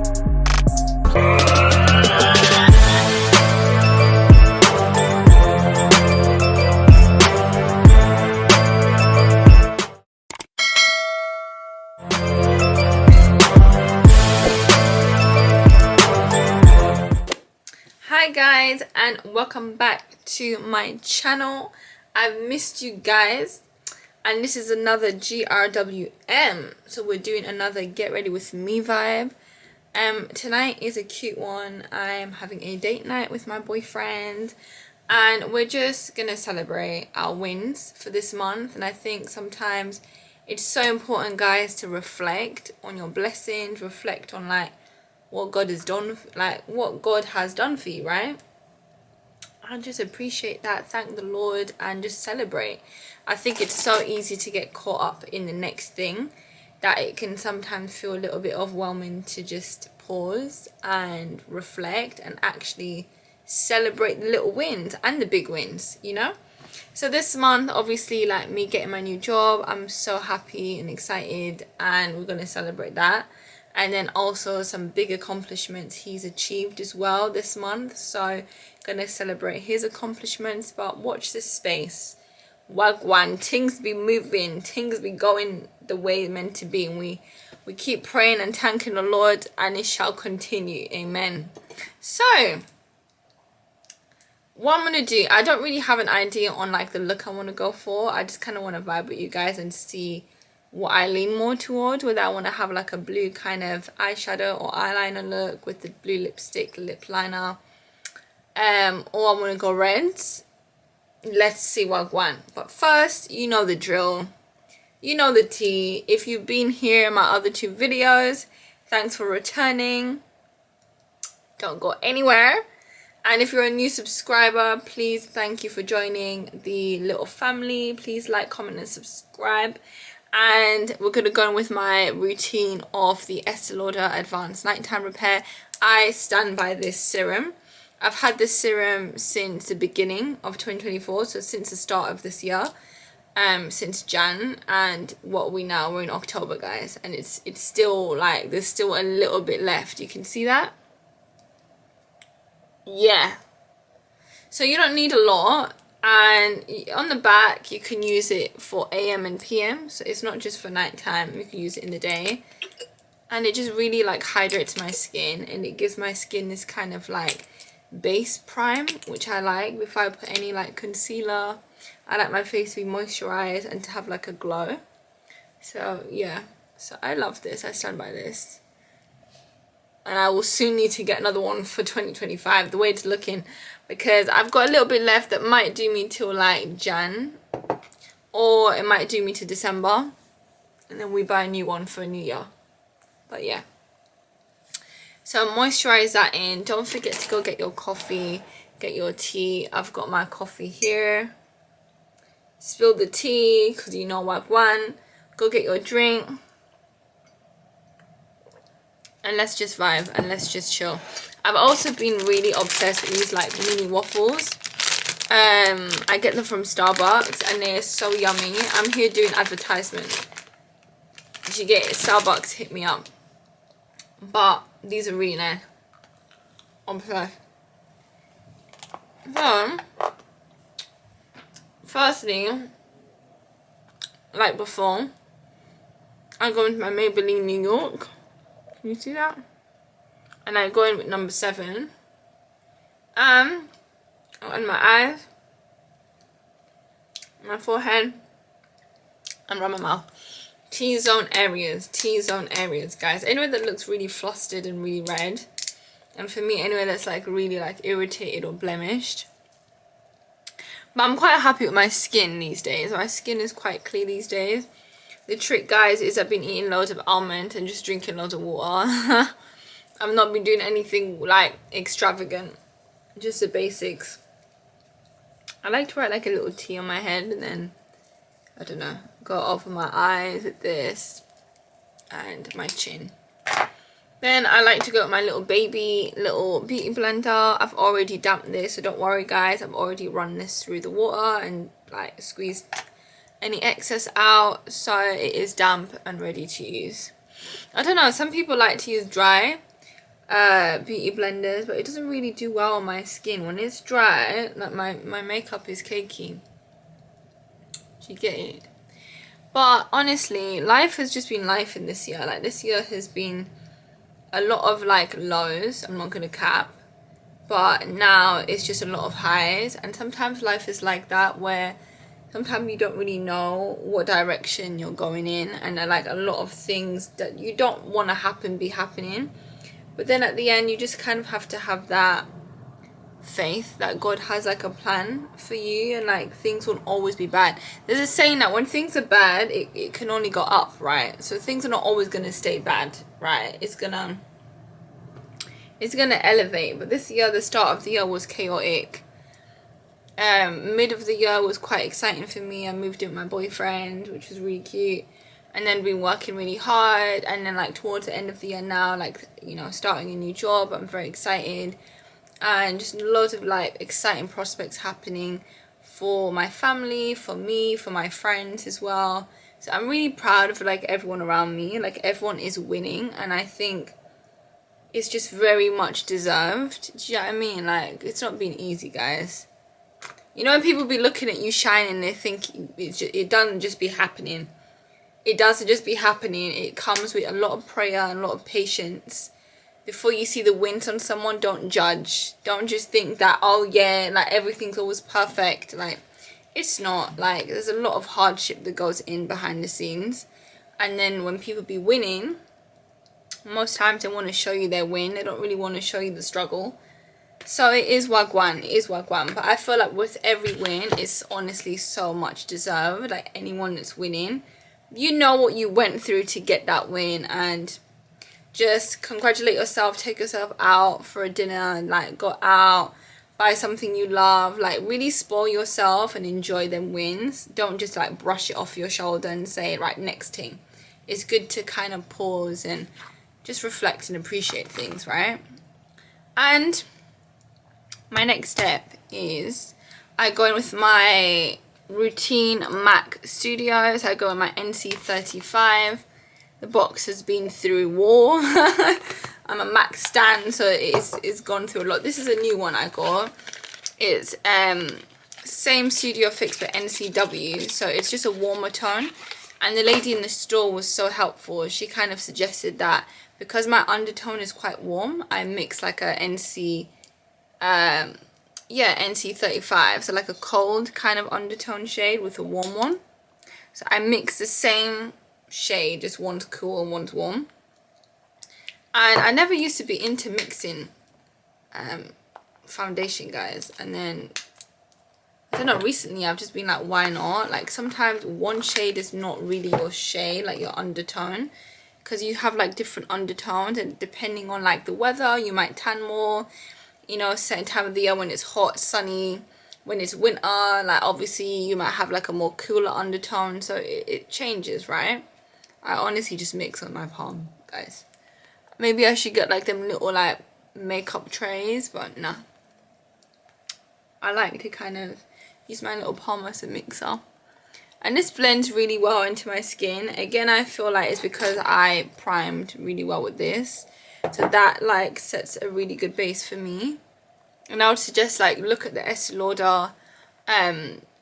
Hi guys, and welcome back to my channel. I've missed you guys, and this is another GRWM, so we're doing another get ready with me vibe. Tonight is a cute one. I'm having a date night with my boyfriend, and we're just gonna celebrate our wins for this month. And I think sometimes it's so important, guys, to reflect on your blessings, reflect on like what God has done, like what God has done for you, right? And just appreciate that, thank the Lord, and just celebrate. I think it's so easy to get caught up in the next thing that it can sometimes feel a little bit overwhelming to just pause and reflect and actually celebrate the little wins and the big wins, you know? So this month, obviously, like me getting my new job, I'm so happy and excited, and we're gonna celebrate that. And then also some big accomplishments he's achieved as well this month, so gonna celebrate his accomplishments. But watch this space, wagwan, things be moving, things be going the way it's meant to be, and we keep praying and thanking the Lord, and it shall continue. Amen. So what I'm gonna do, I don't really have an idea on like the look I want to go for. I just kind of want to vibe with you guys and see what I lean more towards, whether I want to have like a blue kind of eyeshadow or eyeliner look with the blue lipstick, lip liner, or I want to go reds. Let's see what I want. But first, you know the drill, you know the tea. If you've been here in my other two videos, thanks for returning. Don't go anywhere. And if you're a new subscriber, please, thank you for joining the little family. Please like, comment and subscribe. And we're going to go on with my routine of the Estee Lauder Advanced Nighttime Repair. I stand by this serum. I've had this serum since the beginning of 2024, so since the start of this year, since Jan. And what we now, we're in October, guys, and it's still like there's still a little bit left. You can see that? Yeah. So you don't need a lot. And on the back you can use it for AM and PM, so it's not just for nighttime, you can use it in the day. And it just really like hydrates my skin, and it gives my skin this kind of like base prime, which I like. Before I put any like concealer, I like my face to be moisturized and to have like a glow. So yeah, so I love this. I stand by this, and I will soon need to get another one for 2025, the way it's looking, because I've got a little bit left that might do me till like Jan, or it might do me to December, and then we buy a new one for New Year. But yeah, so moisturize that in. Don't forget to go get your coffee, get your tea. I've got my coffee here. Spill the tea, because you know what one. Go get your drink, and let's just vibe and let's just chill. I've also been really obsessed with these like mini waffles. I get them from Starbucks and they're so yummy. I'm here doing advertisement. If you get it, Starbucks, hit me up. But these are really nice. Obsessed. So, firstly, like before, I go into my Maybelline New York. Can you see that? And I go in with number 7. On my eyes, my forehead, and around my mouth. T-zone areas, guys. Anywhere that looks really flustered and really red. And for me, anywhere that's like really like irritated or blemished. But I'm quite happy with my skin these days. My skin is quite clear these days. The trick, guys, is I've been eating loads of almond and just drinking loads of water. I've not been doing anything like extravagant, just the basics. I like to write like a little T on my head, and then, I don't know, go over my eyes with this and my chin. Then I like to go with my little beauty blender. I've already damped this, so don't worry guys, I've already run this through the water and like squeezed any excess out, so it is damp and ready to use. I don't know, some people like to use dry. beauty blenders, but it doesn't really do well on my skin. When it's dry, like my makeup is cakey. Do you get it? But honestly, life has just been life in this year. Like, this year has been a lot of like lows, I'm not gonna cap, but now it's just a lot of highs. And sometimes life is like that, where sometimes you don't really know what direction you're going in, and like a lot of things that you don't want to happen be happening, but then at the end you just kind of have to have that faith that God has like a plan for you, and like things won't always be bad. There's a saying that when things are bad, it can only go up, right? So things are not always gonna stay bad, right? It's gonna elevate. But this year, the start of the year was chaotic. Mid of the year was quite exciting for me. I moved in with my boyfriend, which was really cute, and then been working really hard. And then like towards the end of the year now, like, you know, starting a new job, I'm very excited, and just loads of like exciting prospects happening for my family, for me, for my friends as well. So I'm really proud of like everyone around me. Like, everyone is winning, and I think it's just very much deserved. Do you know what I mean? Like, it's not been easy, guys. You know, when people be looking at you shining, they think it doesn't just be happening. It doesn't just be happening. It comes with a lot of prayer and a lot of patience. Before you see the wins on someone, don't judge. Don't just think that, oh yeah, like everything's always perfect. Like, it's not. Like, there's a lot of hardship that goes in behind the scenes. And then when people be winning, most times they want to show you their win. They don't really want to show you the struggle. So it is wagwan, but I feel like with every win, it's honestly so much deserved. Like, anyone that's winning, you know what you went through to get that win, and just congratulate yourself, take yourself out for a dinner, and like go out, buy something you love, like really spoil yourself and enjoy them wins. Don't just like brush it off your shoulder and say, right, next thing. It's good to kind of pause and just reflect and appreciate things, right? And my next step is I go in with my routine MAC Studios. I go in my NC35. The box has been through war. I'm a MAC stan, so it's gone through a lot. This is a new one I got. It's same Studio Fix but NCW, so it's just a warmer tone. And the lady in the store was so helpful. She kind of suggested that because my undertone is quite warm, I mix like a NC35, so like a cold kind of undertone shade with a warm one. So I mix the same shade, just one's cool and one's warm. And I never used to be into mixing foundation, guys, and then I don't know, recently I've just been like, why not? Like, sometimes one shade is not really your shade, like your undertone, because you have like different undertones, and depending on like the weather, you might tan more, you know, certain time of the year when it's hot, sunny, when it's winter, like obviously you might have like a more cooler undertone, so it changes, right? I honestly just mix on my palm, guys. Maybe I should get like them little like makeup trays, but nah. I like to kind of use my little palm as a mixer. And this blends really well into my skin. Again, I feel like it's because I primed really well with this. So that like sets a really good base for me. And I would suggest like look at the Estee Lauder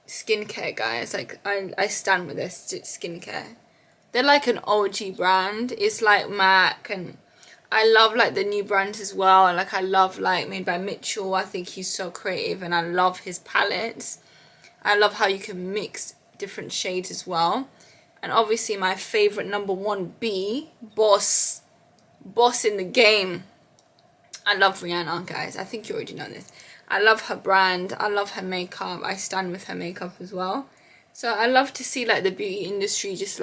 skincare, guys. Like I stand with this skincare. They're like an OG brand. It's like MAC, and I love like the new brands as well. Like I love like Made by Mitchell. I think he's so creative, and I love his palettes. I love how you can mix different shades as well. And obviously my favorite number one boss in the game. I love Rihanna, guys. I think you already know this. I love her brand. I love her makeup. I stand with her makeup as well. So I love to see like the beauty industry just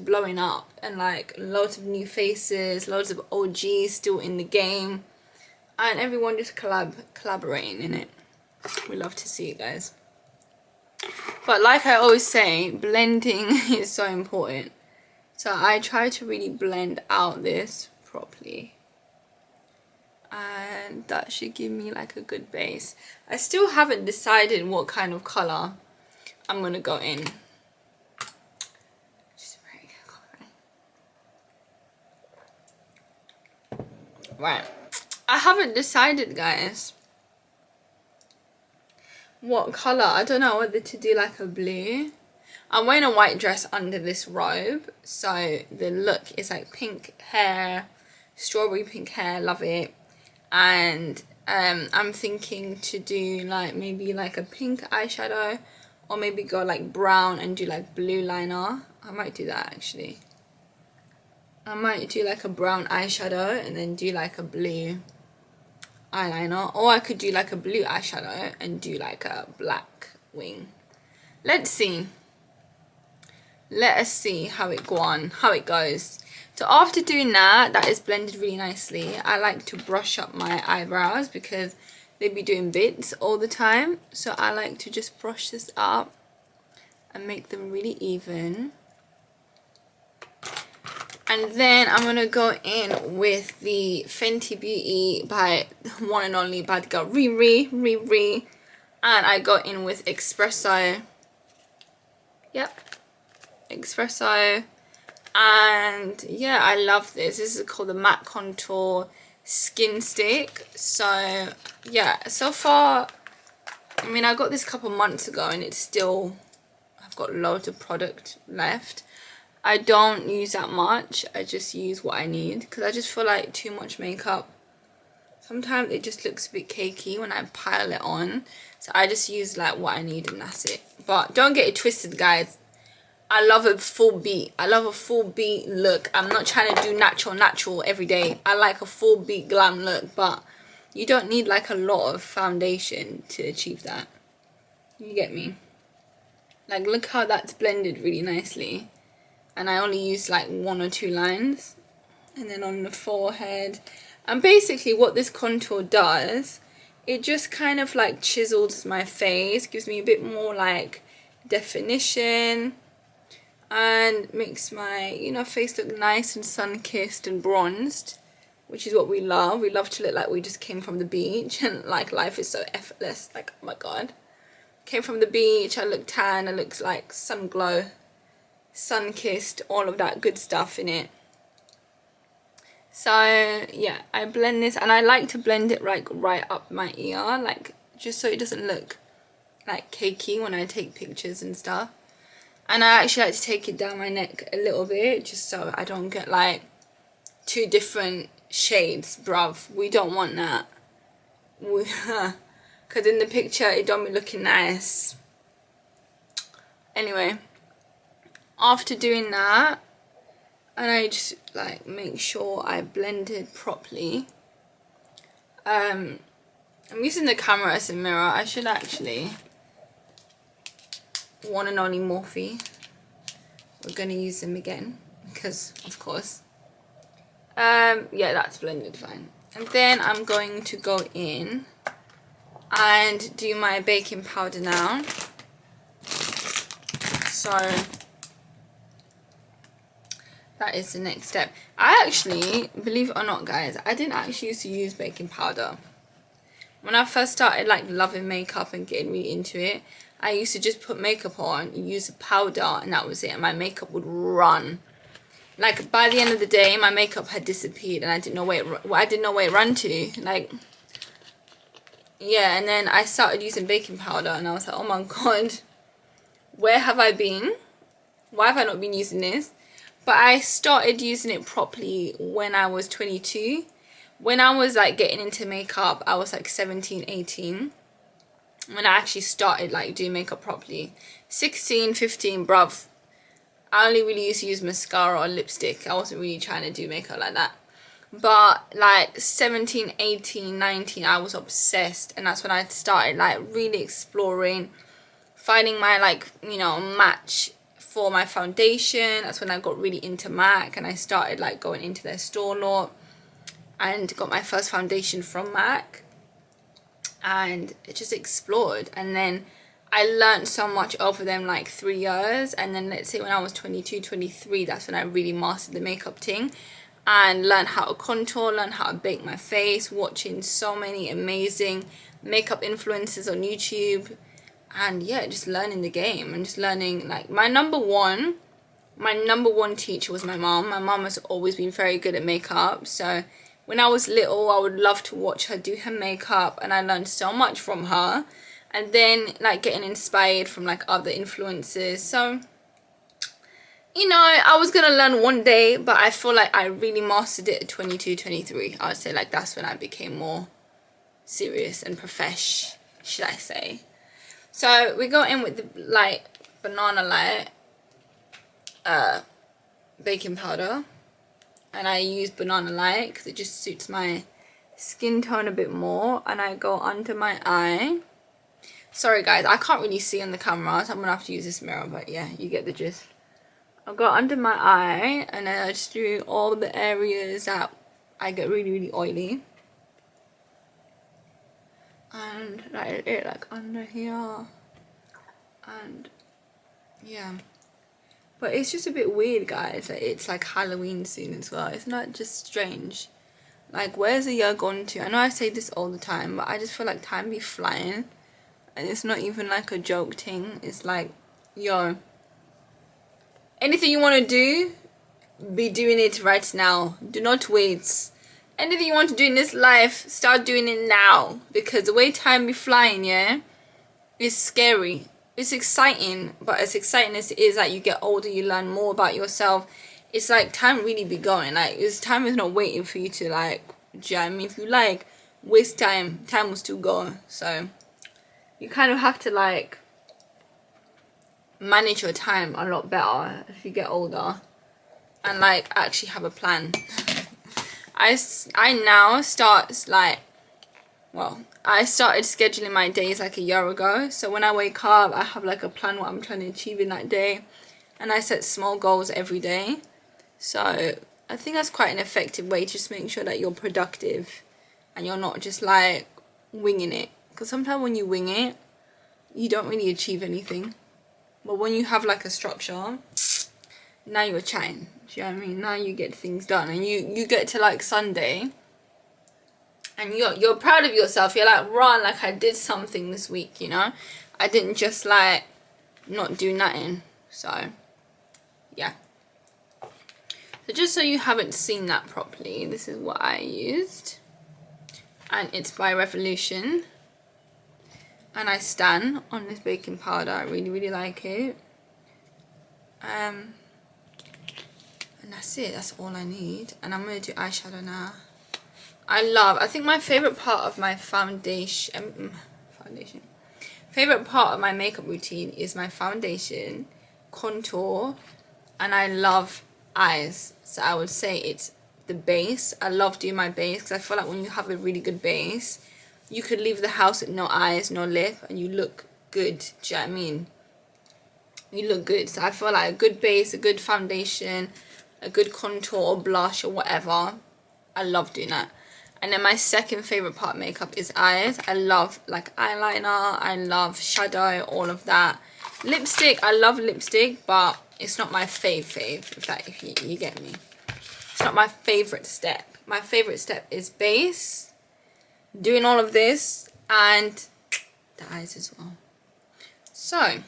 blowing up, and like loads of new faces, loads of OGs still in the game, and everyone just collaborating in it. We love to see it, guys. But like I always say, blending is so important. So I try to really blend out this properly, and that should give me like a good base. I still haven't decided what kind of color I'm gonna go in. Right, I haven't decided, guys, what colour. I don't know whether to do like a blue. I'm wearing a white dress under this robe, so the look is like pink hair, strawberry pink hair, love it. And I'm thinking to do like maybe like a pink eyeshadow, or maybe go like brown and do like blue liner. I might do that actually. I might do like a brown eyeshadow and then do like a blue eyeliner, or I could do like a blue eyeshadow and do like a black wing. Let's see. Let us see how it goes. So after doing that is blended really nicely. I like to brush up my eyebrows because they be doing bits all the time. So I like to just brush this up and make them really even. And then I'm going to go in with the Fenty Beauty by one and only bad girl Riri. And I go in with Espresso. Yep. Espresso. And yeah, I love this. This is called the Matte Contour Skin Stick. So yeah, so far, I mean, I got this a couple months ago and it's still, I've got loads of product left. I don't use that much. I just use what I need because I just feel like too much makeup, sometimes it just looks a bit cakey when I pile it on. So I just use like what I need and that's it. But don't get it twisted, guys. I love a full beat. I love a full beat look. I'm not trying to do natural every day. I like a full beat glam look, but you don't need like a lot of foundation to achieve that. You get me? Like, look how that's blended really nicely. And I only use like 1 or 2 lines. And then on the forehead. And basically what this contour does, it just kind of like chisels my face, gives me a bit more like definition, and makes my, you know, face look nice and sun-kissed and bronzed, which is what we love. We love to look like we just came from the beach and like life is so effortless. Like, oh my god, came from the beach, I look tan, I look like sun glow, sun-kissed, all of that good stuff in it. So yeah, I blend this, and I like to blend it like right up my ear, like just so it doesn't look like cakey when I take pictures and stuff. And I actually like to take it down my neck a little bit, just so I don't get like 2 different shades, bruv. We don't want that. Because in the picture, it don't be looking nice. Anyway, after doing that, and I just like make sure I blend it properly. I'm using the camera as a mirror. I should actually... one and only Morphe. We're gonna use them again because of course. Yeah, that's blended fine. And then I'm going to go in and do my baking powder now. So that is the next step. I actually, believe it or not, guys, I didn't actually used to use baking powder. When I first started like loving makeup and getting really into it, I used to just put makeup on, use a powder, and that was it. And my makeup would run. Like, by the end of the day, my makeup had disappeared, and I didn't know where it ran to. Like, yeah, and then I started using baking powder, and I was like, oh my god, where have I been? Why have I not been using this? But I started using it properly when I was 22. When I was, like, getting into makeup, I was, like, 17, 18. When I actually started like doing makeup properly. 16, 15, bruv, I only really used to use mascara or lipstick. I wasn't really trying to do makeup like that. But like 17, 18, 19, I was obsessed, and that's when I started like really exploring, finding my like, you know, match for my foundation. That's when I got really into MAC, and I started like going into their store lot and got my first foundation from MAC. And it just explored, and then I learned so much over them like 3 years. And then let's say when I was 22, 23, that's when I really mastered the makeup thing and learned how to contour, learned how to bake my face, watching so many amazing makeup influencers on YouTube. And yeah, just learning the game and just learning. Like, my number one teacher was my mom. My mom has always been very good at makeup, so when I was little, I would love to watch her do her makeup, and I learned so much from her. And then like getting inspired from like other influencers. So, you know, I was gonna learn one day, but I feel like I really mastered it at 22, 23. I would say like that's when I became more serious and profesh, should I say. So we go in with the like Banana Light baking powder, and I use Banana Light because it just suits my skin tone a bit more. And I go under my eye. Sorry guys, I can't really see on the camera, so I'm gonna have to use this mirror, but yeah, you get the gist. I'll go under my eye, and then I just do all the areas that I get really oily. And like it like under here. And yeah. But it's just a bit weird, guys. Like, it's like Halloween soon as well. It's not just strange. Like, where's the year gone to? I know I say this all the time, but I just feel like time be flying. And it's not even like a joke thing. It's like, yo, anything you want to do, be doing it right now. Do not wait. Anything you want to do in this life, start doing it now. Because the way time be flying, yeah, is scary. It's exciting, but as exciting as it is that you get older, you learn more about yourself. It's like time really be going. Like, time is not waiting for you to, like, do you know what I mean? If you like waste time, time will still go. So you kind of have to like manage your time a lot better if you get older, and like actually have a plan. I now start like, well, I started scheduling my days like a year ago. So when I wake up, I have like a plan what I'm trying to achieve in that day, and I set small goals every day. So I think that's quite an effective way to just make sure that you're productive and you're not just like winging it. Because sometimes when you wing it, you don't really achieve anything. But when you have like a structure, now you're chatting. Do you know what I mean? Now you get things done, and you get to like Sunday, and you're proud of yourself. You're like, run, like I did something this week, you know? I didn't just like not do nothing. So yeah. So just so you haven't seen that properly, this is what I used. And it's by Revolution. And I stand on this baking powder. I really like it. And that's it. That's all I need. And I'm going to do eyeshadow now. I think my favourite part of my foundation... Favourite part of my makeup routine is my foundation, contour, and I love eyes. So I would say it's the base. I love doing my base because I feel like when you have a really good base, you could leave the house with no eyes, no lip, and you look good. Do you know what I mean? You look good. So I feel like a good base, a good foundation, a good contour or blush or whatever. I love doing that. And then my second favourite part of makeup is eyes. I love like eyeliner, I love shadow, all of that. Lipstick, I love lipstick, but it's not my fave, if you get me. It's not my favourite step. My favourite step is base, doing all of this, and the eyes as well. So,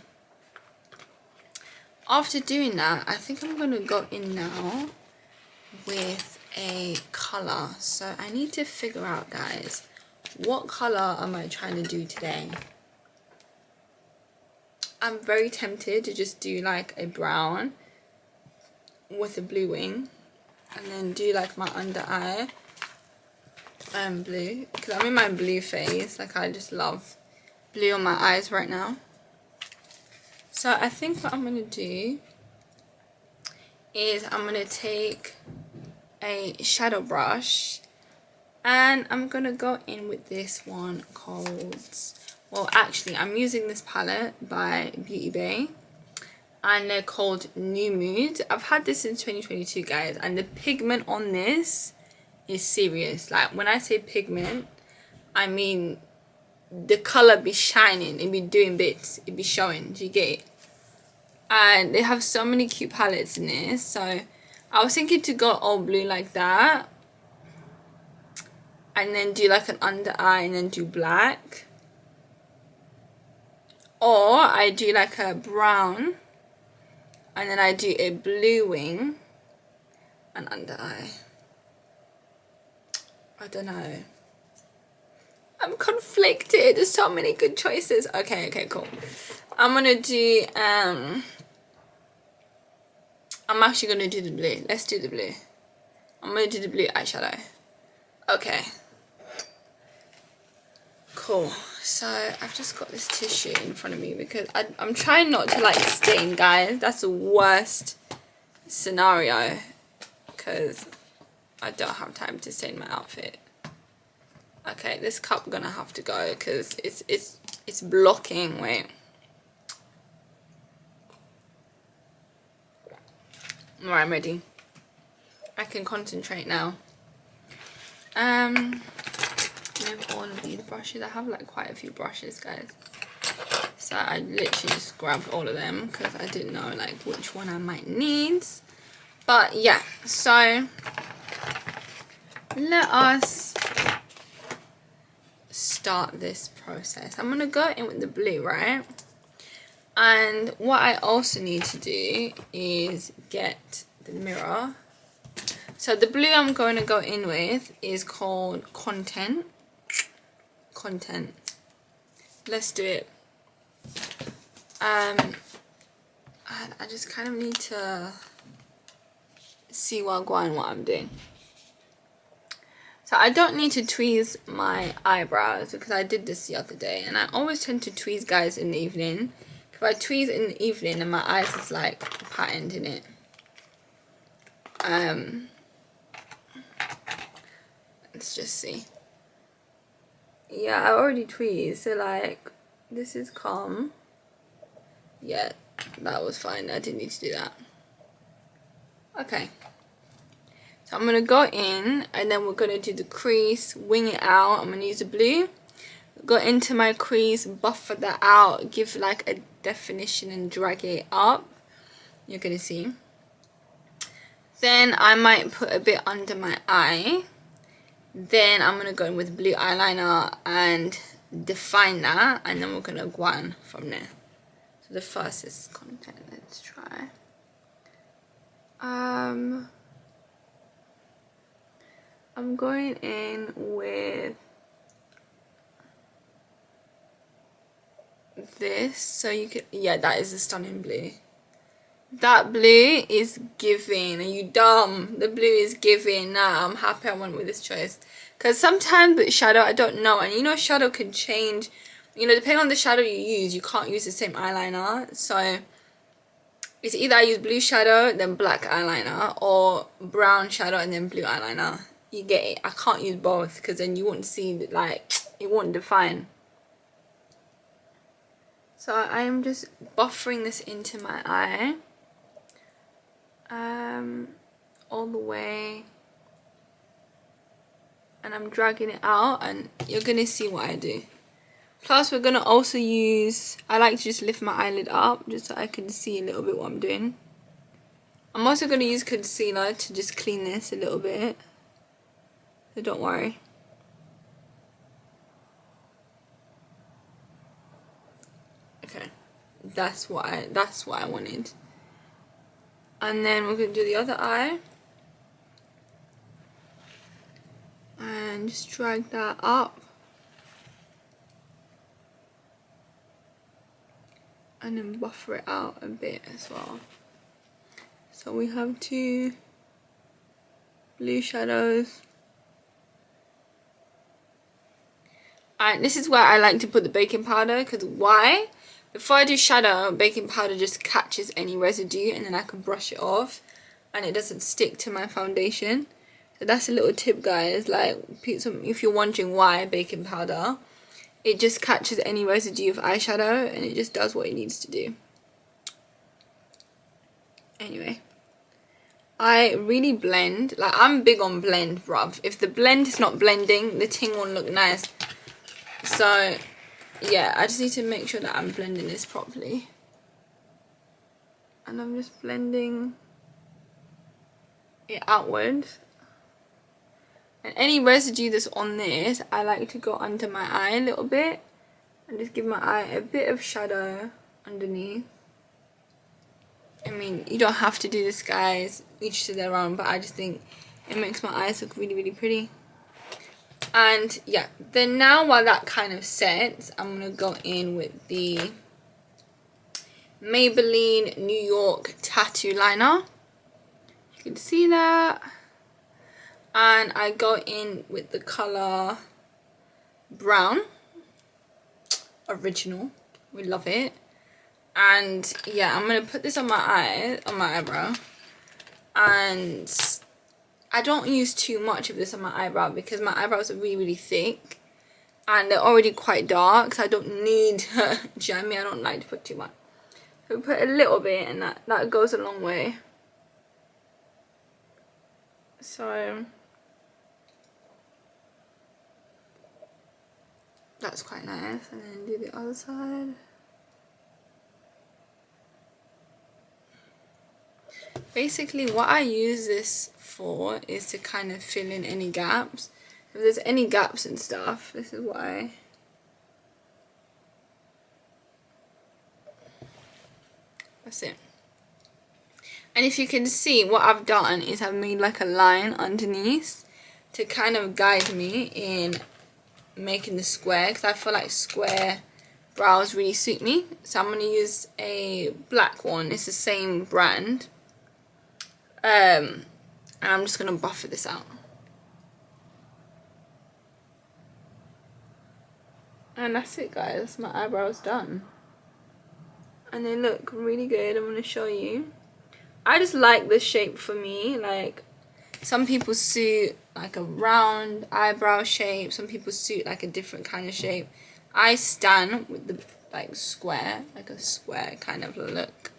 after doing that, I think I'm going to go in now with a colour. So I need to figure out, guys, what colour am I trying to do today? I'm very tempted to just do like a brown with a blue wing, and then do like my under eye blue, because I'm in my blue phase. Like, I just love blue on my eyes right now. So I think what I'm going to do is I'm going to take a shadow brush, and I'm going to go in with this one called, well, actually I'm using this palette by Beauty Bay, and they're called New Mood. I've had this in 2022, guys, and the pigment on this is serious. Like, when I say pigment, I mean the color be shining, it be doing bits, it be showing. Do you get it? And they have so many cute palettes in this, so I was thinking to go all blue like that, and then do like an under eye and then do black, or I do like a brown and then I do a blue wing and under eye. I don't know. I'm conflicted. There's so many good choices. Okay, cool. I'm gonna do, I'm actually gonna do the blue. Let's do the blue. I'm gonna do the blue eyeshadow. Okay. Cool. So I've just got this tissue in front of me because I'm trying not to like stain, guys. That's the worst scenario because I don't have time to stain my outfit. Okay, this cup gonna have to go because it's blocking. Wait. Alright, I'm ready. I can concentrate now. With all of these brushes, I have like quite a few brushes, guys. So I literally just grabbed all of them because I didn't know like which one I might need. But yeah, so let us start this process. I'm gonna go in with the blue, right? And what I also need to do is get the mirror. So the blue I'm going to go in with is called Content. Let's do it. I just kind of need to see what I'm doing. So I don't need to tweeze my eyebrows because I did this the other day, and I always tend to tweeze, guys, in the evening. If I tweeze in the evening and my eyes is like patterned in it. Let's just see. Yeah, I already tweezed, so like this is calm. Yeah, that was fine. I didn't need to do that. Okay. So I'm gonna go in and then we're gonna do the crease, wing it out. I'm gonna use the blue. Go into my crease, buffer that out, give like a definition and drag it up. You're gonna see. Then I might put a bit under my eye. Then I'm gonna go in with blue eyeliner and define that, and then we're gonna go on from there. So the first is Content. Let's try. I'm going in with this, so you could, yeah, that is a stunning blue. That blue is giving. Are you dumb? The blue is giving. Nah, I'm happy I went with this choice. Because sometimes with shadow, I don't know. And you know, shadow can change. You know, depending on the shadow you use, you can't use the same eyeliner. So it's either I use blue shadow, then black eyeliner, or brown shadow and then blue eyeliner. You get it? I can't use both because then you wouldn't see, like, it wouldn't define. So I am just buffering this into my eye. All the way, and I'm dragging it out, and you're gonna see what I do. Plus we're gonna also use, I like to just lift my eyelid up just so I can see a little bit what I'm doing. I'm also gonna use concealer to just clean this a little bit, so don't worry. Okay, that's what I wanted. And then we're gonna do the other eye. And just drag that up. And then buffer it out a bit as well. So we have two blue shadows. And this is where I like to put the baking powder, because why? Before I do shadow, baking powder just catches any residue and then I can brush it off and it doesn't stick to my foundation. So that's a little tip, guys. Like, if you're wondering why baking powder, it just catches any residue of eyeshadow and it just does what it needs to do. Anyway, I really blend. Like, I'm big on blend, bruv. If the blend is not blending, the thing won't look nice. So yeah, I just need to make sure that I'm blending this properly. And I'm just blending it outwards. And any residue that's on this, I like to go under my eye a little bit and just give my eye a bit of shadow underneath. I mean, you don't have to do this, guys, each to their own, but I just think it makes my eyes look really, really pretty. And yeah, then now while that kind of sets, I'm gonna go in with the Maybelline New York tattoo liner. You can see that. And I go in with the color brown, original, we love it. And yeah, I'm gonna put this on my eye, on my eyebrow, and I don't use too much of this on my eyebrow because my eyebrows are really thick and they're already quite dark, so I don't need do you know what I mean? I don't like to put too much, so put a little bit, and that goes a long way. So that's quite nice. And then do the other side. Basically what I use this for is to kind of fill in any gaps. If there's any gaps and stuff, this is why. That's it. And if you can see, what I've done is I've made like a line underneath to kind of guide me in making the square, because I feel like square brows really suit me. So I'm going to use a black one. It's the same brand. And I'm just going to buff this out. And that's it, guys. My eyebrows done. And they look really good. I'm going to show you. I just like this shape for me. Like, some people suit like a round eyebrow shape. Some people suit like a different kind of shape. I stand with the like square, like a square kind of look.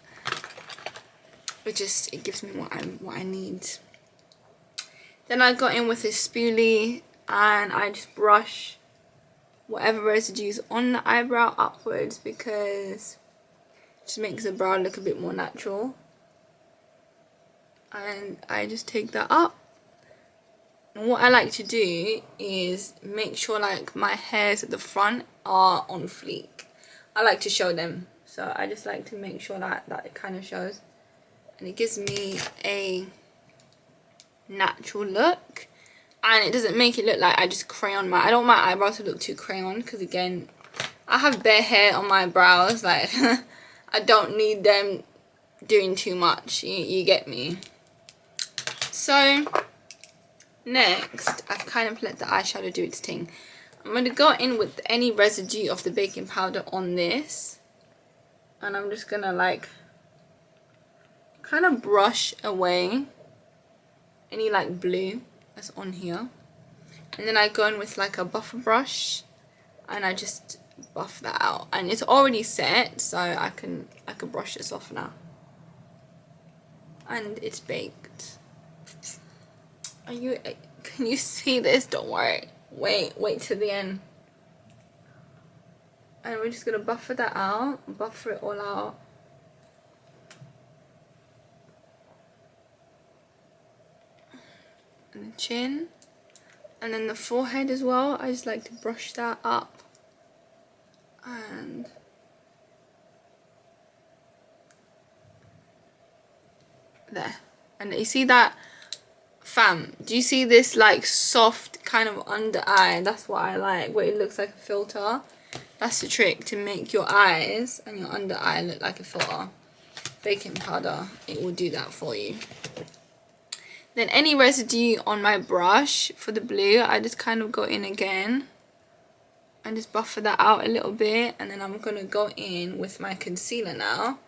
It gives me what I need. Then I got in with this spoolie and I just brush whatever residues on the eyebrow upwards, because it just makes the brow look a bit more natural. And I just take that up. And what I like to do is make sure like my hairs at the front are on fleek. I like to show them, so I just like to make sure that it kind of shows, and it gives me a natural look, and it doesn't make it look like I just crayon I don't want my eyebrows to look too crayon, because again, I have bare hair on my brows, like I don't need them doing too much, you get me. So next, I've kind of let the eyeshadow do its thing. I'm going to go in with any residue of the baking powder on this, and I'm just going to like kind of brush away any like blue that's on here. And then I go in with like a buffer brush and I just buff that out. And it's already set, so I can brush this off now. And it's baked. Can you see this? Don't worry. Wait till the end. And we're just gonna buffer that out, buffer it all out. And the chin. And then the forehead as well. I just like to brush that up. And there. And you see that? Fam, do you see this like soft kind of under eye? That's what I like, where it looks like a filter. That's the trick, to make your eyes and your under eye look like a filter. Baking powder, it will do that for you. Then any residue on my brush for the blue, I just kind of go in again and just buffer that out a little bit. And then I'm going to go in with my concealer now.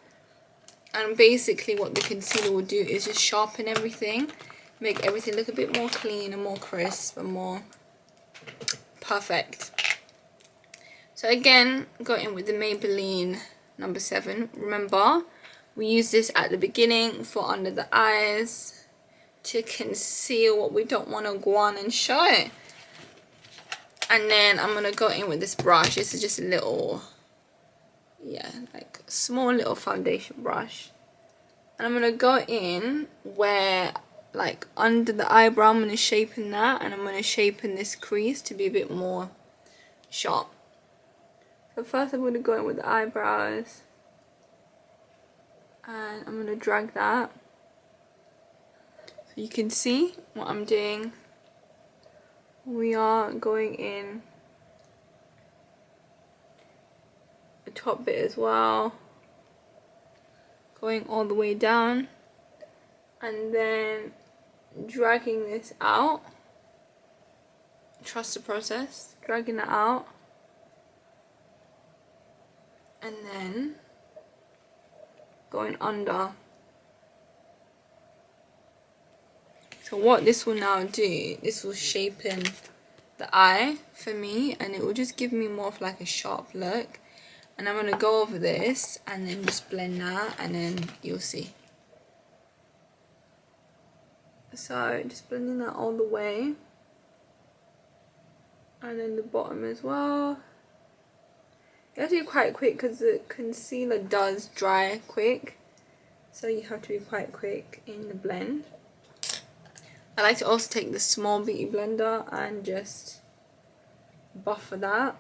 And basically what the concealer will do is just sharpen everything. Make everything look a bit more clean and more crisp and more perfect. So again, go in with the Maybelline number 7. Remember, we use this at the beginning for under the eyes to conceal what we don't want to go on and show. And then I'm going to go in with this brush. This is just a little, yeah, like small little foundation brush. And I'm going to go in where, like under the eyebrow, I'm going to shapen that, and I'm going to shapen this crease to be a bit more sharp. So first I'm going to go in with the eyebrows, and I'm going to drag that. So you can see what I'm doing. we are going in the top bit as well, going all the way down, and then dragging this out. Trust the process. Dragging it out, and then going under. So what this will now do, this will shapen the eye for me, and it will just give me more of like a sharp look. And I'm going to go over this and then just blend that, and then you'll see. So just blending that all the way, and then the bottom as well. You have to be quite quick because the concealer does dry quick, so you have to be quite quick in the blend. I like to also take the small beauty blender and just buffer that.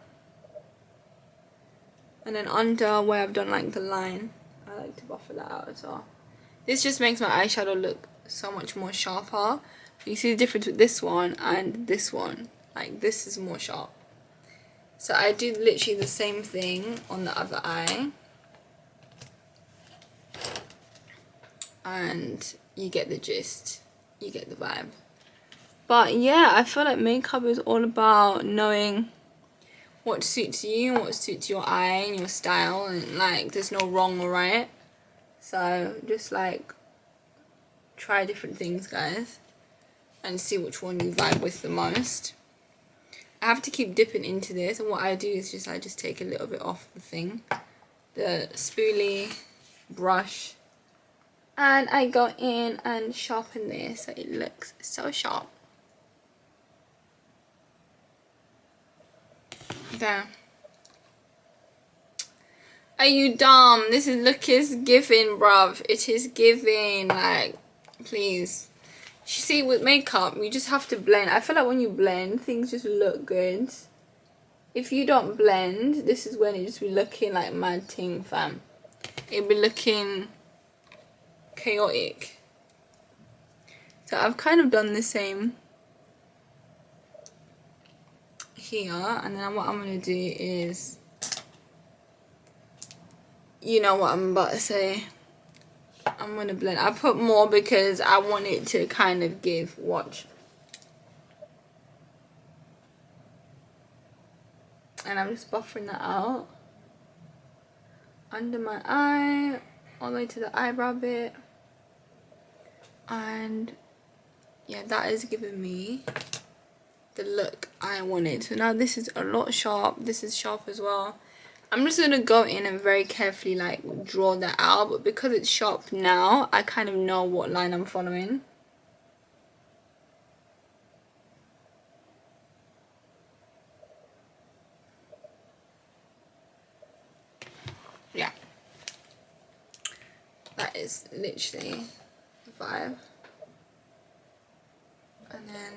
And then under where I've done like the line, I like to buffer that out as well. This just makes my eyeshadow look so much more sharper. You see the difference with this one and this one. Like this is more sharp. So I do literally the same thing on the other eye. And you get the gist. You get the vibe. But yeah, I feel like makeup is all about knowing what suits you and what suits your eye and your style, and like there's no wrong or right. So just like try different things, guys, and see which one you vibe with the most. I have to keep dipping into this, and what I do is I just take a little bit off the thing, the spoolie brush, and I go in and sharpen this so it looks so sharp. Okay. Are you dumb? This look is giving, bruv. It is giving. Like, please. You see, with makeup, you just have to blend. I feel like when you blend, things just look good. If you don't blend, this is when it just be looking like mad ting, fam. It'll be looking chaotic. So I've kind of done the same here, and then what I'm gonna do is, you know what I'm about to say, I'm gonna blend. I put more because I want it to kind of give, watch. And I'm just buffering that out under my eye, all the way to the eyebrow bit. And yeah, that is giving me the look I wanted. So now this is a lot sharp. This is sharp as well. I'm just gonna go in and very carefully like draw that out, but because it's sharp now, I kind of know what line I'm following. Yeah, that is literally the vibe. And then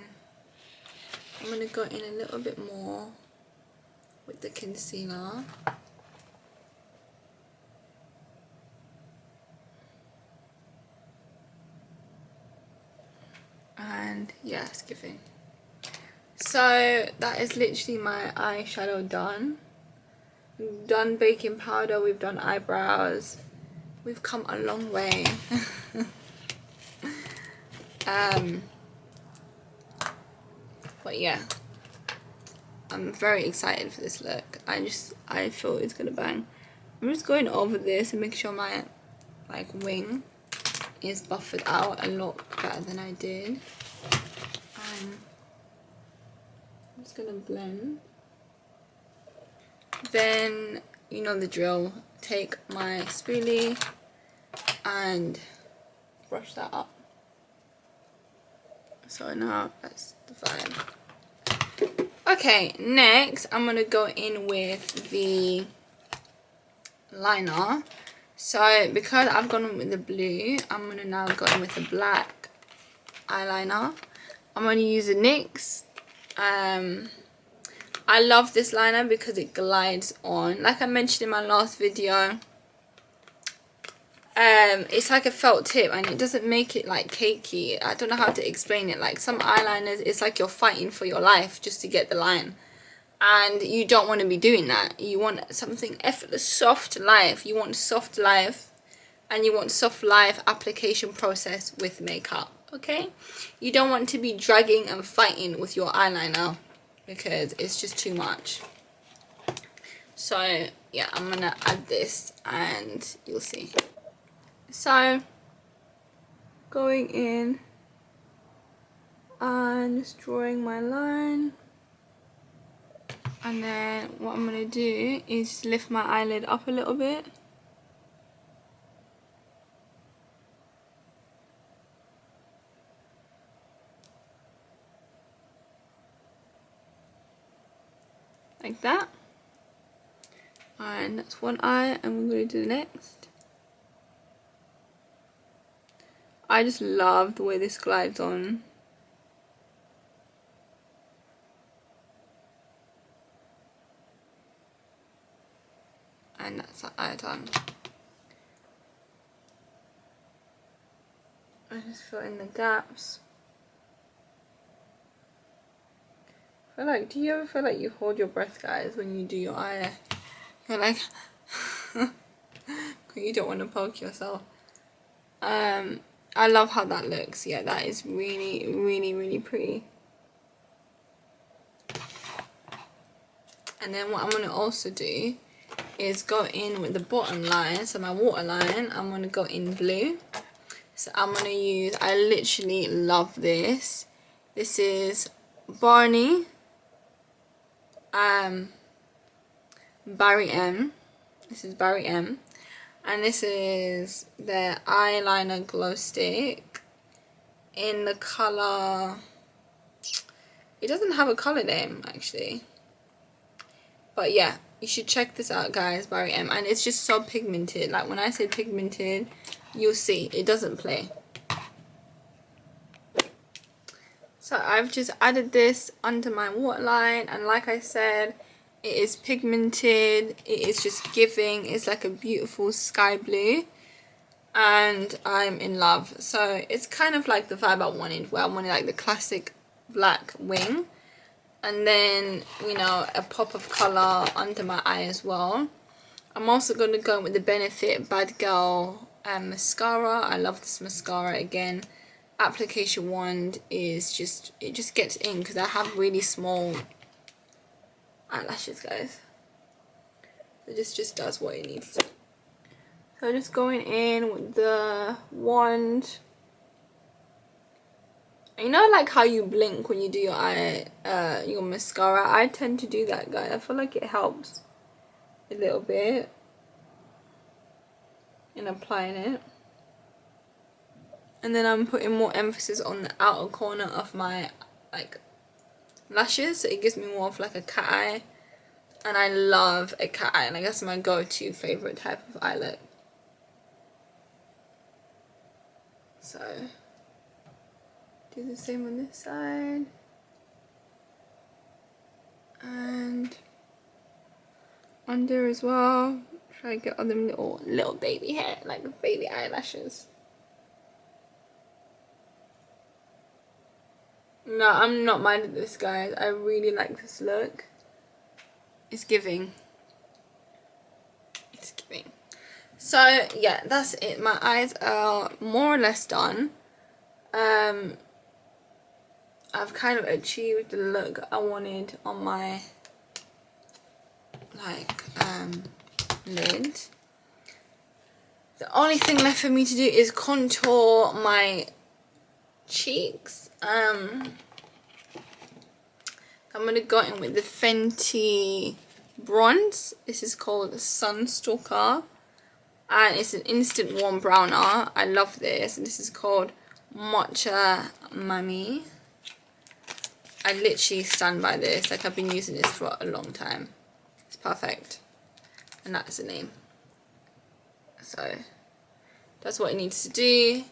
I'm gonna go in a little bit more with the concealer. And yeah, it's giving. So that is literally my eyeshadow done. We've done baking powder, we've done eyebrows. We've come a long way. But yeah, I'm very excited for this look. I feel it's gonna bang. I'm just going over this and make sure my like wing is buffered out a lot better than I did. I'm just gonna blend. Then you know the drill. Take my spoolie and brush that up. So now that's the vibe. Okay, next I'm gonna go in with the liner. So because I've gone in with the blue, I'm gonna now go in with the black eyeliner. I'm gonna use a NYX. I love this liner because it glides on. Like I mentioned in my last video, it's like a felt tip, and it doesn't make it like cakey. I don't know how to explain it. Like some eyeliners, it's like you're fighting for your life just to get the line, and you don't want to be doing that. You want something effortless, soft life. You want soft life, and you want soft life application process with makeup. Okay, you don't want to be dragging and fighting with your eyeliner because it's just too much. So yeah, I'm gonna add this and you'll see. So going in and just drawing my line, and then what I'm gonna do is just lift my eyelid up a little bit. Like that. And that's one eye, and we're going to do the next. I just love the way this glides on. And that's that eye done. I just fill in the gaps. I feel like, do you ever feel like you hold your breath, guys, when you do your eye? You're like, you don't want to poke yourself. I love how that looks. Yeah, that is really, really, really pretty. And then what I'm going to also do is go in with the bottom line. So my waterline, I'm going to go in blue. So I'm going to use, I literally love this. This is Barney Barry M. This is Barry M. And this is the eyeliner glow stick in the color, it doesn't have a color name actually, but yeah, you should check this out, guys. Barry M. And it's just so pigmented. Like when I say pigmented, you'll see it doesn't play. So I've just added this under my waterline, and like I said, it is pigmented. It is just giving. It's like a beautiful sky blue, and I'm in love. So it's kind of like the vibe I wanted, where I wanted like the classic black wing, and then, you know, a pop of color under my eye as well. I'm also going to go with the Benefit Bad Girl mascara. I love this mascara. Again, application wand is just, it just gets in because I have really small eyelashes, guys. So this just does what it needs to. So just going in with the wand. You know, like how you blink when you do your eye, your mascara? I tend to do that, guys. I feel like it helps a little bit in applying it. And then I'm putting more emphasis on the outer corner of my like lashes, so it gives me more of like a cat eye. And I love a cat eye, and I guess my go-to favorite type of eye look. So do the same on this side, and under as well. Try to get all them little baby hair, like baby eyelashes. No, I'm not mad at this, guys. I really like this look. It's giving. It's giving. So yeah, that's it. My eyes are more or less done. I've kind of achieved the look I wanted on my like lid. The only thing left for me to do is contour my cheeks. I'm gonna go in with the Fenty bronze. This is called Sunstalker, and it's an instant warm browner. I love this. This is called Matcha Mummy. I literally stand by this. Like, I've been using this for a long time. It's perfect, and that's the name. So that's what it needs to do,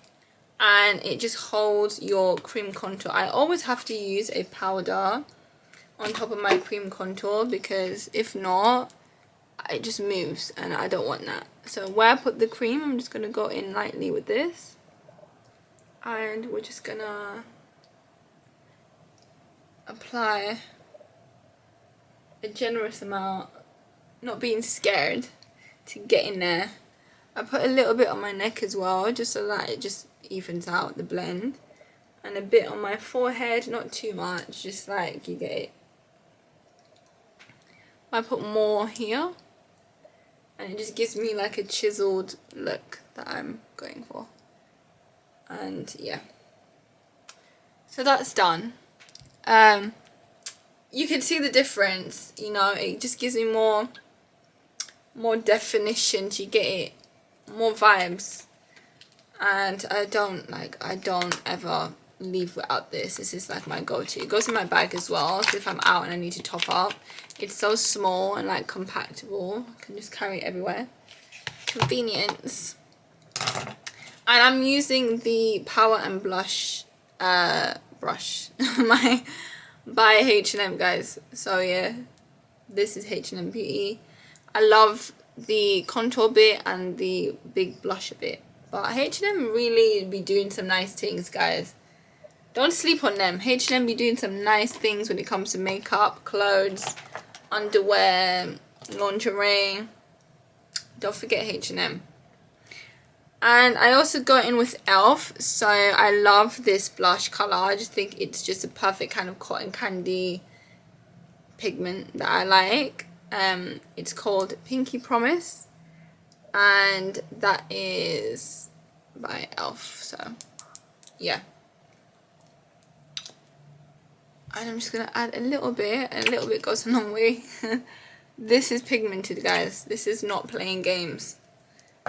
and it just holds your cream contour. I always have to use a powder on top of my cream contour, because if not, it just moves, and I don't want that. So where I put the cream, I'm just gonna go in lightly with this, and we're just gonna apply a generous amount, not being scared to get in there. I put a little bit on my neck as well, just so that it just evens out the blend, and a bit on my forehead, not too much, just like you get it. I put more here, and it just gives me like a chiseled look that I'm going for. And yeah, so that's done. You can see the difference, you know, it just gives me more definition, you get it, more vibes. And I don't ever leave without this. This is like my go-to. It goes in my bag as well, so if I'm out and I need to top up, it's so small and like compactable, I can just carry it everywhere. Convenience. And I'm using the Power and Blush brush by H&M, guys. So yeah, this is H&M Beauty. I love the contour bit and the big blusher bit, but H&M really be doing some nice things, guys. Don't sleep on them. H&M be doing some nice things when it comes to makeup, clothes, underwear, lingerie. Don't forget H&M. And I also go in with e.l.f. So I love this blush colour. I just think it's just a perfect kind of cotton candy pigment that I like. It's called Pinky Promise, and that is by e.l.f. So yeah. And I'm just going to add a little bit, and a little bit goes a long way. This is pigmented, guys. This is not playing games.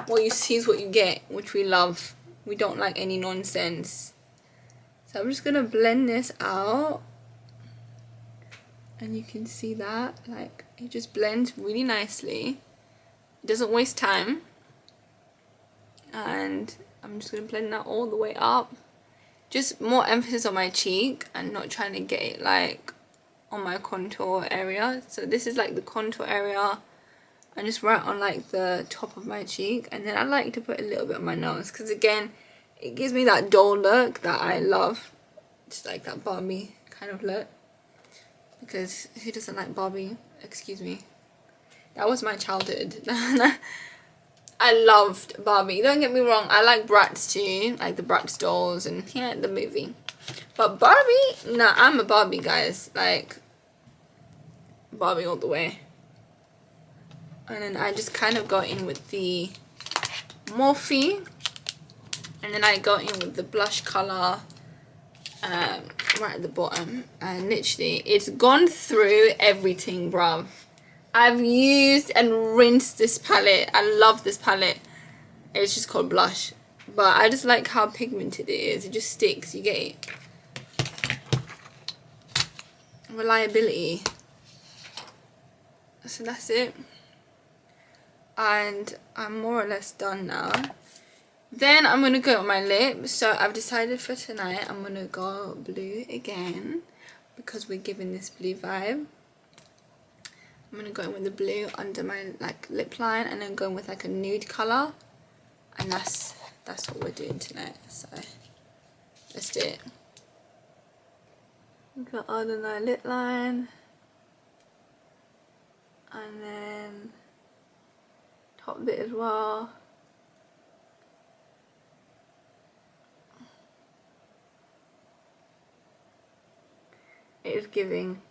What you see is what you get, which we love. We don't like any nonsense. So I'm just going to blend this out. And you can see that, like, it just blends really nicely. It doesn't waste time. And I'm just going to blend that all the way up. Just more emphasis on my cheek and not trying to get it like on my contour area. So this is like the contour area, and just right on like the top of my cheek. And then I like to put a little bit on my nose, because again, it gives me that doll look that I love. Just like that Barbie kind of look. Because who doesn't like Barbie? Excuse me. That was my childhood. I loved Barbie. Don't get me wrong, I like Bratz too, like the Bratz dolls and yeah, the movie. But Barbie, nah, I'm a Barbie, guys. Like, Barbie all the way. And then I just kind of go in with the Morphe, and then I go in with the blush color right at the bottom, and literally it's gone through everything, bruv. I've used and rinsed this palette. I love this palette. It's just called Blush, but I just like how pigmented it is. It just sticks, you get it. Reliability. So that's it, and I'm more or less done now. Then I'm gonna go with my lip. So I've decided for tonight I'm gonna go blue again, because we're giving this blue vibe. I'm gonna go in with the blue under my like lip line, and then go in with like a nude color, and that's what we're doing tonight. So let's do it. Go under my lip line, and then top bit as well. It is giving.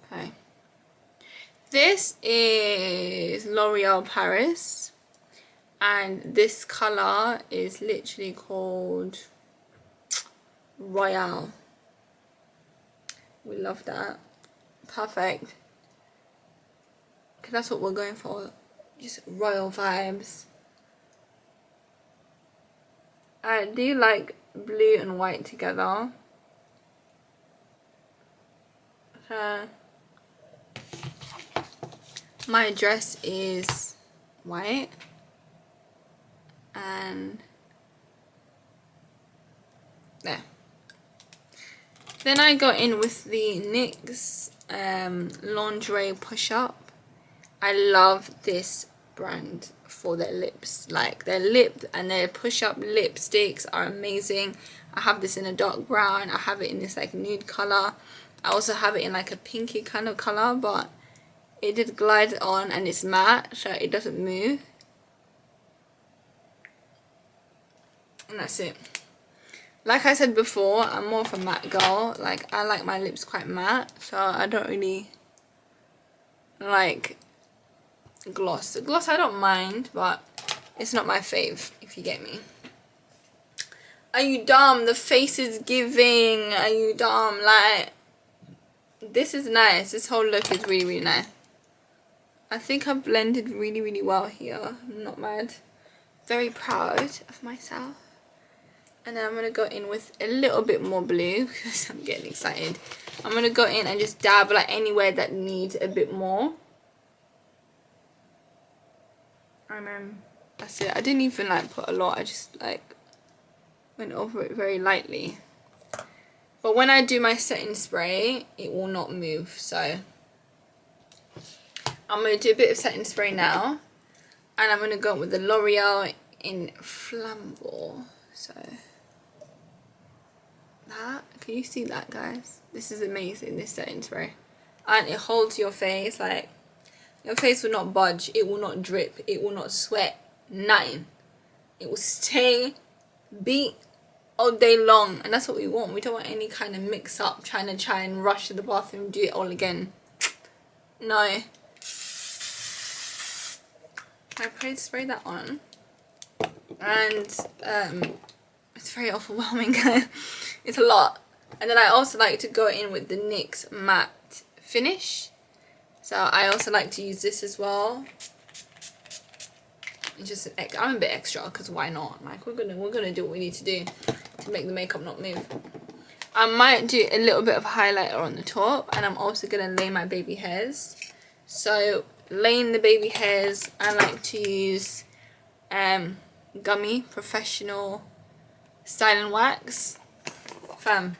Okay. This is L'Oreal Paris, and this color is literally called Royale. We love that. Perfect. Because that's what we're going for. Just royal vibes. I do like blue and white together. So my dress is white, and there. Then I got in with the NYX Lingerie Push Up. I love this brand for their lips. Like, their lip and their push up lipsticks are amazing. I have this in a dark brown. I have it in this like nude color. I also have it in like a pinky kind of color, but it did glide on and it's matte, so it doesn't move. And that's it. Like I said before, I'm more of a matte girl. Like, I like my lips quite matte, so I don't really like gloss. The gloss I don't mind, but it's not my fave, if you get me. Are you dumb? The face is giving. Are you dumb? Like, this is nice. This whole look is really, really nice. I think I've blended really, really well here. I'm not mad. Very proud of myself. And then I'm going to go in with a little bit more blue because I'm getting excited. I'm going to go in and just dab like anywhere that needs a bit more. And then that's it. I didn't even like put a lot. I just like went over it very lightly. But when I do my setting spray, it will not move. So I'm going to do a bit of setting spray now. And I'm going to go with the L'Oreal in Flammable. So that, can you see that, guys? This is amazing, this setting spray. And it holds your face, like, your face will not budge, it will not drip, it will not sweat, nothing. It will stay beat all day long, and that's what we want. We don't want any kind of mix up, try and rush to the bathroom, do it all again. No. I spray that on, and it's very overwhelming. It's a lot. And then I also like to go in with the NYX matte finish, so I also like to use this as well. It's just I'm a bit extra because why not? Like, we're gonna do what we need to do to make the makeup not move. I might do a little bit of highlighter on the top, and I'm also gonna lay my baby hairs. So laying the baby hairs, I like to use Gummy Professional Styling Wax. Fam,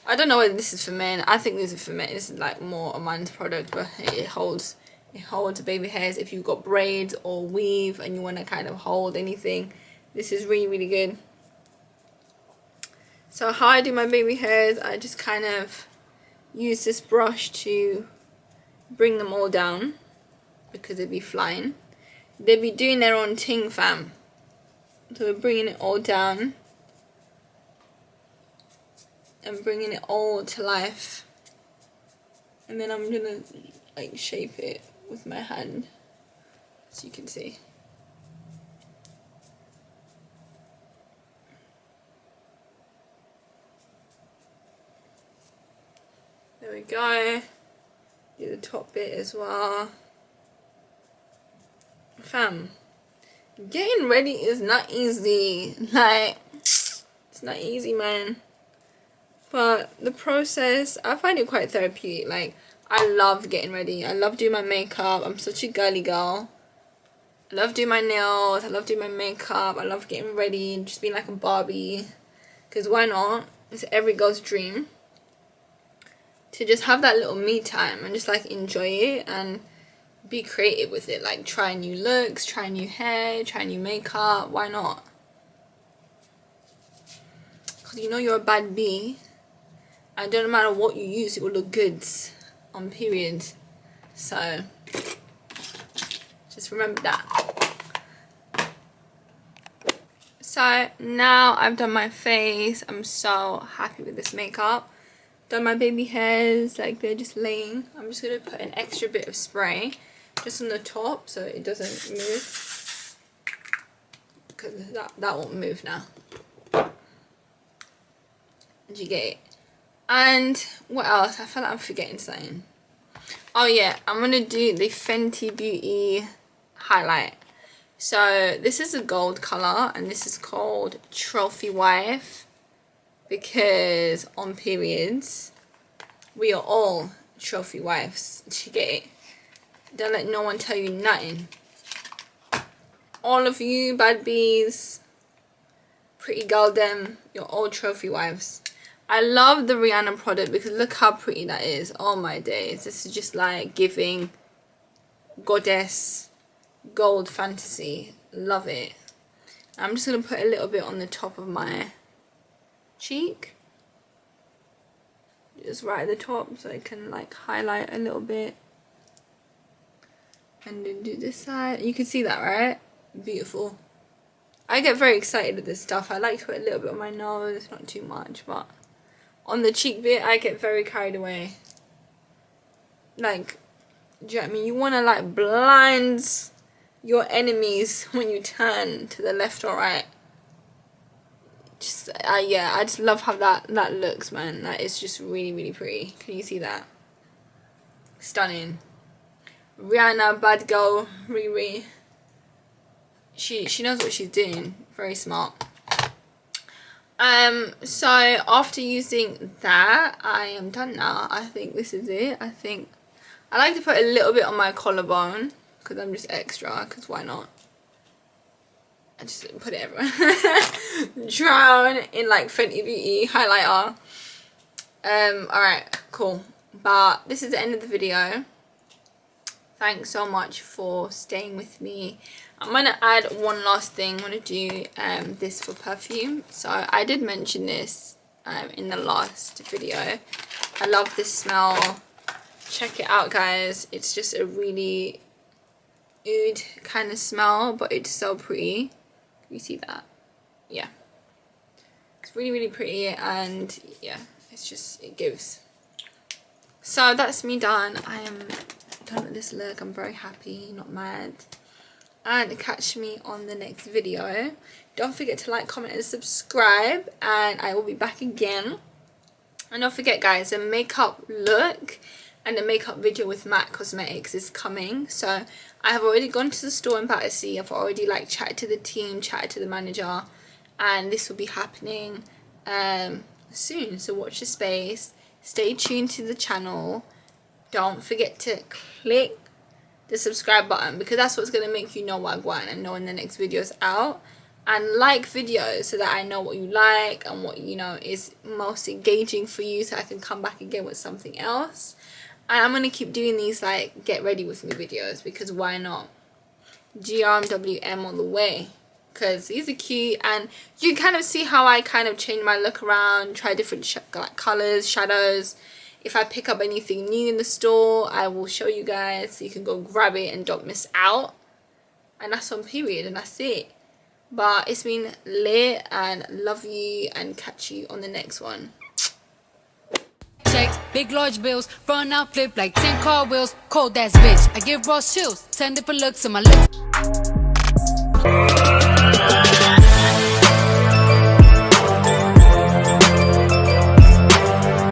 I don't know whether this is for men. I think this is for men. This is like more a man's product, but it holds baby hairs. If you've got braids or weave and you want to kind of hold anything, this is really, really good. So how I do my baby hairs, I just kind of use this brush to bring them all down because they'd be flying. They'd be doing their own thing, fam. So we're bringing it all down and bringing it all to life. And then I'm gonna like shape it with my hand so you can see. There we go. Do the top bit as well. Fam, getting ready is not easy. Like, it's not easy, man. But the process, I find it quite therapeutic. Like, I love getting ready. I love doing my makeup. I'm such a girly girl. I love doing my nails. I love doing my makeup. I love getting ready and just being like a Barbie. Because why not? It's every girl's dream to just have that little me time and just like enjoy it and be creative with it. Like, try new looks, try new hair, try new makeup. Why not? Because you know you're a bad bee. And no matter what you use, it will look good on period. So just remember that. So now I've done my face. I'm so happy with this makeup. Done my baby hairs, like they're just laying. I'm just gonna put an extra bit of spray just on the top so it doesn't move, because that won't move now. Did you get it? And what else? I feel like I'm forgetting something. Oh yeah, I'm gonna do the Fenty Beauty highlight. So this is a gold color and this is called Trophy Wife, because on periods we are all trophy wives. Did you get it? Don't let no one tell you nothing. All of you bad bees, pretty girl them, you're all trophy wives. I love the Rihanna product because look how pretty that is. Oh my days. This is just like giving goddess gold fantasy. Love it. I'm just going to put a little bit on the top of my cheek. Just right at the top so I can like highlight a little bit. And then do this side. You can see that, right? Beautiful. I get very excited with this stuff. I like to put a little bit on my nose, not too much, but on the cheek bit I get very carried away. Like, do you know what I mean? You want to like blind your enemies when you turn to the left or right. Just yeah, I just love how that looks, man. That is just really, really pretty. Can you see that? Stunning. Rihanna, bad girl, Riri. She knows what she's doing. Very smart. So after using that, I am done now. I think this is it. I think I like to put a little bit on my collarbone because I'm just extra, because why not? I just put it everywhere. Drown in like Fenty Beauty highlighter. Alright, cool. But this is the end of the video. Thanks so much for staying with me. I'm going to add one last thing. I'm going to do this for perfume. So I did mention this in the last video. I love this smell. Check it out, guys. It's just a really oud kind of smell, but it's so pretty. You see that? Yeah. It's really, really pretty, and yeah, it's just, it gives. So that's me done. I am done with this look. I'm very happy, not mad. And catch me on the next video. Don't forget to like, comment and subscribe, and I will be back again. And don't forget, guys, the makeup look and the makeup video with MAC Cosmetics is coming. So I have already gone to the store in Battersea. I've already like chatted to the team, chatted to the manager, and this will be happening soon. So watch the space, stay tuned to the channel. Don't forget to click the subscribe button, because that's what's going to make you know what I want and know when the next video is out. And like videos so that I know what you like and what, you know, is most engaging for you, so I can come back again with something else. And I'm going to keep doing these like get ready with me videos, because why not? GRWM all the way, because these are cute, and you can kind of see how I kind of change my look around, try different like colors, shadows. If I pick up anything new in the store, I will show you guys so you can go grab it and don't miss out. And that's on period, and that's it. But it's been lit, and love you, and catch you on the next one. Checks, big large bills, run out, flip like 10 car wheels. Cold ass bitch, I give raw chills, 10 different looks in my lips.